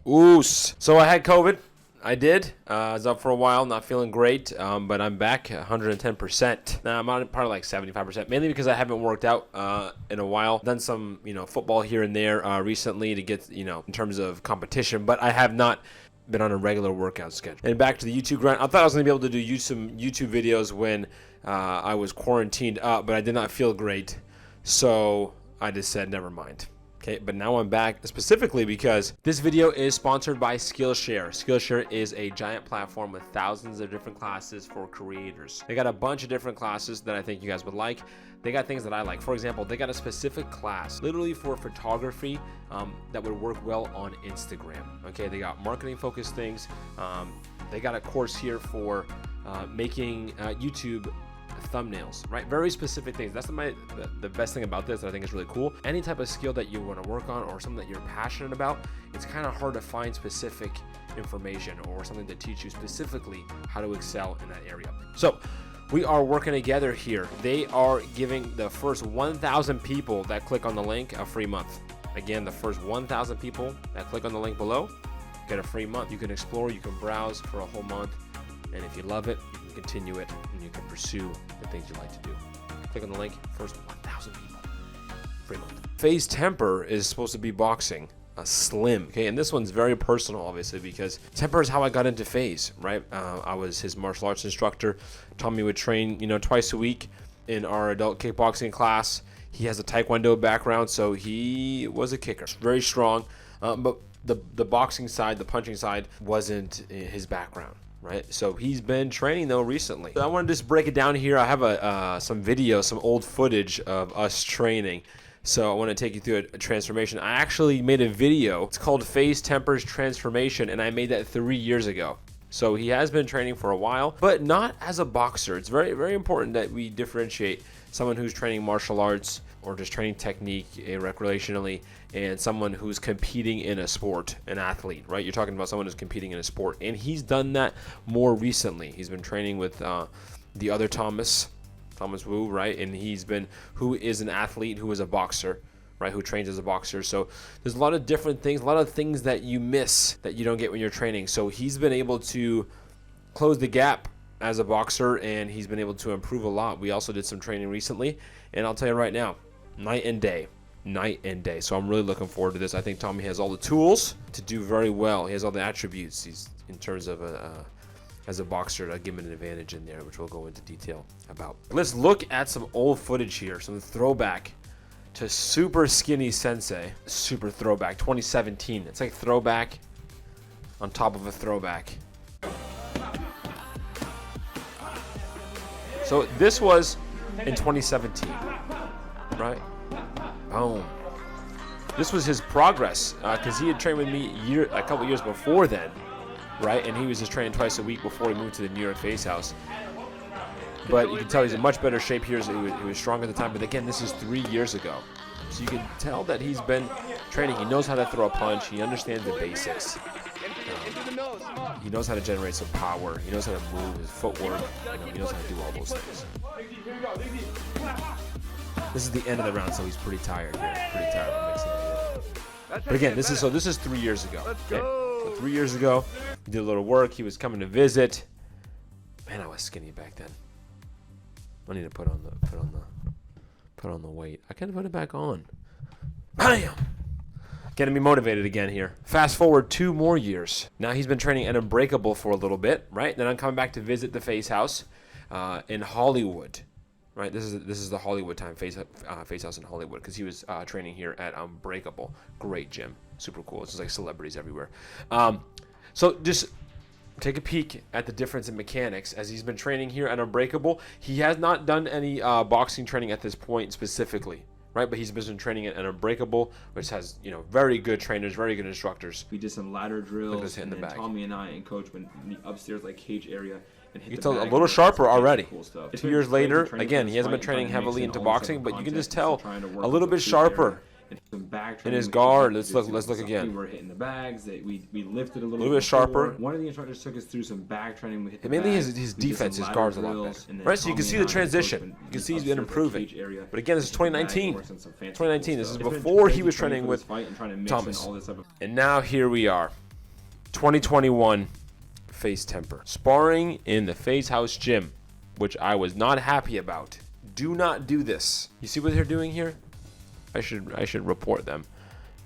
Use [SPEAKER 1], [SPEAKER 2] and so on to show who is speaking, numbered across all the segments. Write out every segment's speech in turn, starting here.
[SPEAKER 1] Oos. So I had COVID. I did. I was up for a while, not feeling great, but I'm back 110%. Now I'm on probably like 75%, mainly because I haven't worked out in a while. Done some, football here and there recently to get, in terms of competition, but I have not been on a regular workout schedule. And back to the YouTube grind. I thought I was going to be able to do some YouTube videos when I was quarantined up, but I did not feel great, so I just said never mind. Okay, but now I'm back specifically because this video is sponsored by Skillshare. Skillshare is a giant platform with thousands of different classes for creators. They got a bunch of different classes that I think you guys would like. They got things that I like. For example, they got a specific class literally for photography that would work well on Instagram. Okay, they got marketing focused things. They got a course here for making YouTube thumbnails, right? Very specific things. That's the best thing about this that I think is really cool. Any type of skill that you want to work on or something that you're passionate about, it's kind of hard to find specific information or something to teach you specifically how to excel in that area. So we are working together here. They are giving the first 1,000 people that click on the link a free month. Again, the first 1,000 people that click on the link below get a free month. You can explore, you can browse for a whole month, and if you love it, you can continue it and you can pursue the things you like to do. Click on the link, first 1,000 people, free month. FaZe Temperrr is supposed to be boxing, slim, okay? And this one's very personal, obviously, because Temperrr is how I got into FaZe, right? I was his martial arts instructor. Tommy would train, twice a week in our adult kickboxing class. He has a Taekwondo background, so he was a kicker, very strong, but the boxing side, the punching side, wasn't his background. Right, so he's been training though recently. I want to just break it down here. I have some video, some old footage of us training. So I want to take you through a transformation. I actually made a video. It's called FaZe Temperrr's Transformation, and I made that 3 years ago. So he has been training for a while, but not as a boxer. It's very, very important that we differentiate someone who's training martial arts or just training technique recreationally and someone who's competing in a sport, an athlete, right? You're talking about someone who's competing in a sport, and he's done that more recently. He's been training with the other Thomas Wu, right? And who is an athlete, who is a boxer, right? Who trains as a boxer. So there's a lot of different things, a lot of things that you miss that you don't get when you're training. So he's been able to close the gap as a boxer, and he's been able to improve a lot. We also did some training recently, and I'll tell you right now, night and day. So I'm really looking forward to this. I think Tommy has all the tools to do very well. He has all the attributes. He's in terms of as a boxer to give him an advantage in there, which we'll go into detail about. Let's look at some old footage here, some throwback to super skinny Sensei. Super throwback, 2017. It's like throwback on top of a throwback. So this was in 2017, right? Boom. This was his progress, because he had trained with me a couple years before then, right? And he was just training twice a week before he moved to the New York FaZe house. But you can tell he's in much better shape here. So he was strong at the time. But again, this is 3 years ago. So you can tell that he's been training. He knows how to throw a punch. He understands the basics. He knows how to generate some power. He knows how to move, his footwork. He knows how to do all those things. This is the end of the round, so he's pretty tired here. Pretty tired of mixing it in. But again, this is 3 years ago. Okay? So 3 years ago, he did a little work. He was coming to visit. Man, I was skinny back then. I need to put on the weight. I can put it back on. Bam! Getting me motivated again here. Fast forward 2 more years. Now he's been training at Unbreakable for a little bit, right? Then I'm coming back to visit the FaZe house in Hollywood, right? This is the Hollywood time, FaZe house in Hollywood, because he was training here at Unbreakable. Great gym, super cool. It's just like celebrities everywhere. So just take a peek at the difference in mechanics as he's been training here at Unbreakable. He has not done any boxing training at this point specifically, right? But he's been training at Unbreakable, which has, very good trainers, very good instructors.
[SPEAKER 2] We did some ladder drills, and then Tommy and I and Coach went in the upstairs cage area and hit
[SPEAKER 1] you can
[SPEAKER 2] the
[SPEAKER 1] tell a
[SPEAKER 2] bag
[SPEAKER 1] little
[SPEAKER 2] and
[SPEAKER 1] sharper already.
[SPEAKER 2] Cool stuff.
[SPEAKER 1] 2 years later, again, he hasn't been training heavily into boxing, but you can just tell a little bit sharper in his guard. Let's look again.
[SPEAKER 2] We were hitting the bags. We lifted a
[SPEAKER 1] little bit sharper.
[SPEAKER 2] One of the instructors took us through some bag training. We hit the
[SPEAKER 1] mainly
[SPEAKER 2] bags.
[SPEAKER 1] his defense, his guard's a lot better. Right, so you can see the transition. You can see he's been improving. But again, this is 2019. 2019. This is before he was training with Thomas. And now here we are. 2021 FaZe Temperrr. Sparring in the FaZe house gym, which I was not happy about. Do not do this. You see what they're doing here? I should report them.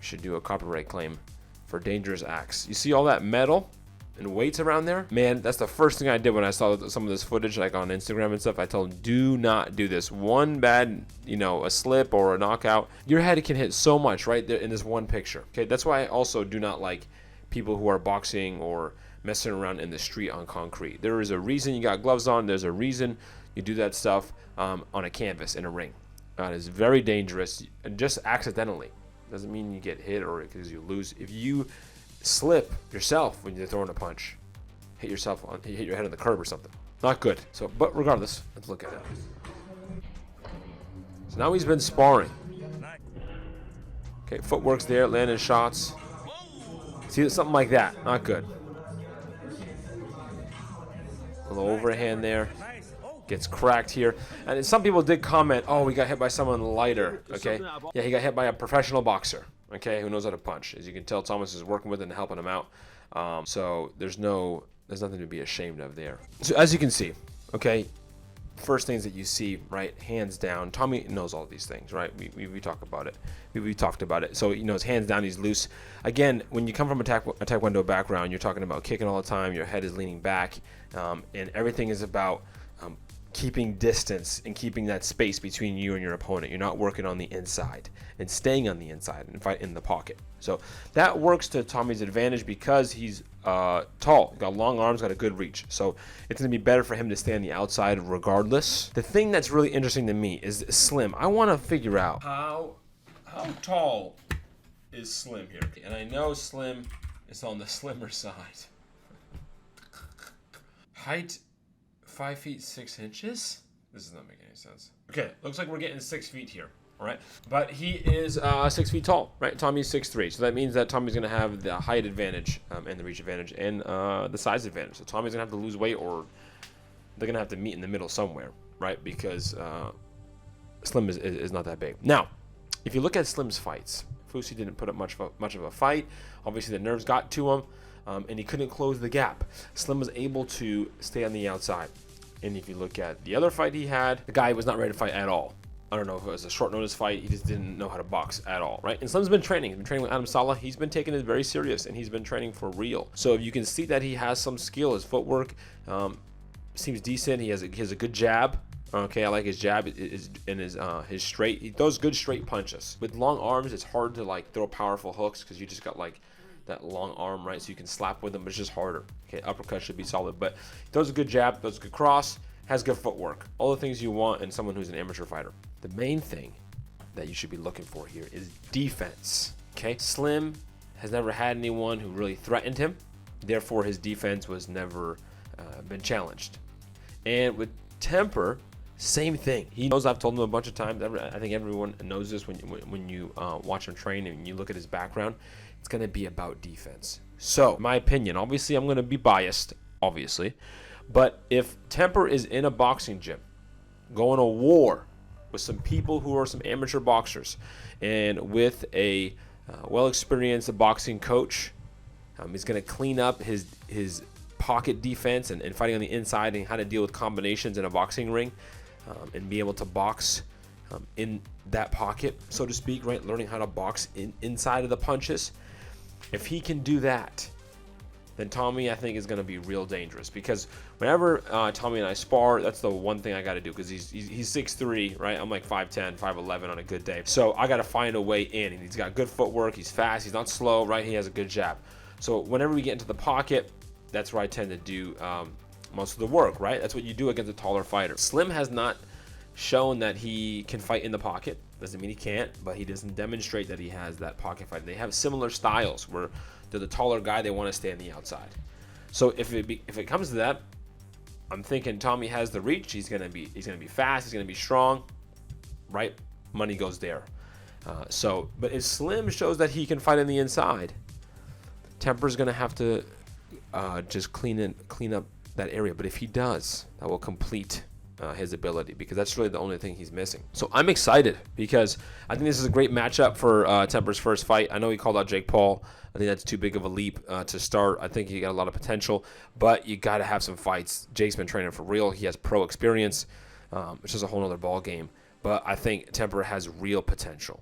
[SPEAKER 1] Should do a copyright claim for dangerous acts. You see all that metal and weights around there? Man, that's the first thing I did when I saw some of this footage, like on Instagram and stuff. I told them, do not do this. One bad, a slip or a knockout, your head can hit so much right there in this one picture. Okay, that's why I also do not like people who are boxing or messing around in the street on concrete. There is a reason you got gloves on. There's a reason you do that stuff on a canvas in a ring. It is very dangerous, just accidentally. Doesn't mean you get hit or because you lose. If you slip yourself when you're throwing a punch, hit your head on the curb or something. Not good. So, but regardless, let's look at it. So now he's been sparring. Okay, footwork's there, landing shots. See, something like that. Not good. A little overhand there. Gets cracked here. And some people did comment, oh, we got hit by someone lighter. Okay. Yeah, he got hit by a professional boxer. Okay, who knows how to punch. As you can tell, Thomas is working with it and helping him out. So there's nothing to be ashamed of there. So as you can see, okay, first things that you see, right, hands down. Tommy knows all these things, right? We talk about it. We talked about it. So his hands down, he's loose. Again, when you come from a taekwondo background, you're talking about kicking all the time. Your head is leaning back, and everything is about keeping distance and keeping that space between you and your opponent. You're not working on the inside and staying on the inside and fight in the pocket. So that works to Tommy's advantage because he's tall, got long arms, got a good reach. So it's going to be better for him to stay on the outside regardless. The thing that's really interesting to me is Slim. I want to figure out how tall is Slim here. And I know Slim is on the slimmer side. Height 5 feet 6 inches? This does not make any sense. Okay, looks like we're getting 6 feet here. All right, but he is 6 feet tall, right? Tommy's 6'3", so that means that Tommy's gonna have the height advantage and the reach advantage and the size advantage. So Tommy's gonna have to lose weight, or they're gonna have to meet in the middle somewhere, right? Because Slim is not that big. Now, if you look at Slim's fights, Fusi didn't put up much of a fight. Obviously, the nerves got to him, and he couldn't close the gap. Slim was able to stay on the outside. And if you look at the other fight he had, the guy was not ready to fight at all. I don't know if it was a short notice fight. He just didn't know how to box at all, right? And Slim's been training. He's been training with Adam Saleh. He's been taking it very serious, and he's been training for real. So if you can see that he has some skill, his footwork seems decent. He has a good jab. Okay, I like his jab and his straight. He throws good straight punches. With long arms, it's hard to like throw powerful hooks because you just got like that long arm, right? So you can slap with them, but it's just harder. Okay, uppercut should be solid, but he throws a good jab, throws a good cross, has good footwork. All the things you want in someone who's an amateur fighter. The main thing that you should be looking for here is defense. Okay, Slim has never had anyone who really threatened him. Therefore, his defense was never been challenged. And with Temperrr, same thing. He knows, I've told him a bunch of times. I think everyone knows this when you watch him train and you look at his background. It's going to be about defense. So, in my opinion, obviously I'm going to be biased, obviously. But if Temperrr is in a boxing gym, going to war with some people who are some amateur boxers, and with a well-experienced boxing coach, he's going to clean up his pocket defense and fighting on the inside and how to deal with combinations in a boxing ring, and be able to box in that pocket, so to speak, right? Learning how to box inside of the punches. If he can do that, then Tommy, I think, is going to be real dangerous. Because whenever Tommy and I spar, that's the one thing I got to do. Because he's 6'3", right? I'm like 5'10", 5'11" on a good day. So I got to find a way in. And he's got good footwork. He's fast. He's not slow, right? He has a good jab. So whenever we get into the pocket, that's where I tend to do most of the work, right? That's what you do against a taller fighter. Slim has not shown that he can fight in the pocket. Doesn't mean he can't, but he doesn't demonstrate that he has that pocket fight. They have similar styles where they're the taller guy, they want to stay on the outside. So if it comes to that, I'm thinking Tommy has the reach. He's gonna be fast. He's gonna be strong, right? Money goes there. But if Slim shows that he can fight on the inside, Temperrr's gonna have to just clean up that area. But if he does, that will complete his ability, because that's really the only thing he's missing. So I'm excited because I think this is a great matchup for Temperrr's first fight. I know he called out Jake Paul. I think that's too big of a leap to start. I think he got a lot of potential, but you got to have some fights. Jake's been training for real. He has pro experience. It's just a whole other ball game. But I think Temperrr has real potential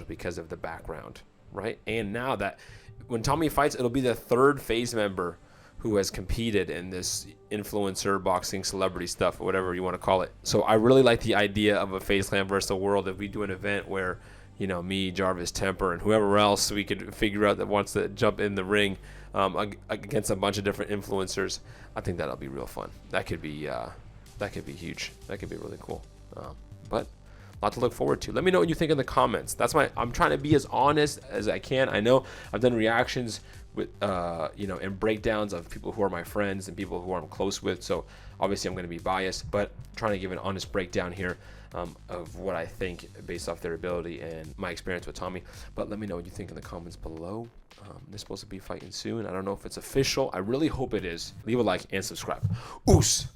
[SPEAKER 1] because of the background, right? And now that when Tommy fights, it'll be the third FaZe member who has competed in this influencer boxing celebrity stuff, or whatever you want to call it. So I really like the idea of a FaZeClan versus the world. If we do an event where, you know, me, Jarvis, Temperrr, and whoever else we could figure out that wants to jump in the ring against a bunch of different influencers, I think that'll be real fun. That could be huge. That could be really cool. But a lot to look forward to. Let me know what you think in the comments. I'm trying to be as honest as I can. I know I've done reactions with and breakdowns of people who are my friends and people who I'm close with, so obviously I'm going to be biased, but I'm trying to give an honest breakdown here of what I think based off their ability and my experience with Tommy. But let me know what you think in the comments below. They're supposed to be fighting soon. I don't know if it's official. I really hope it is. Leave a like and subscribe. Oos!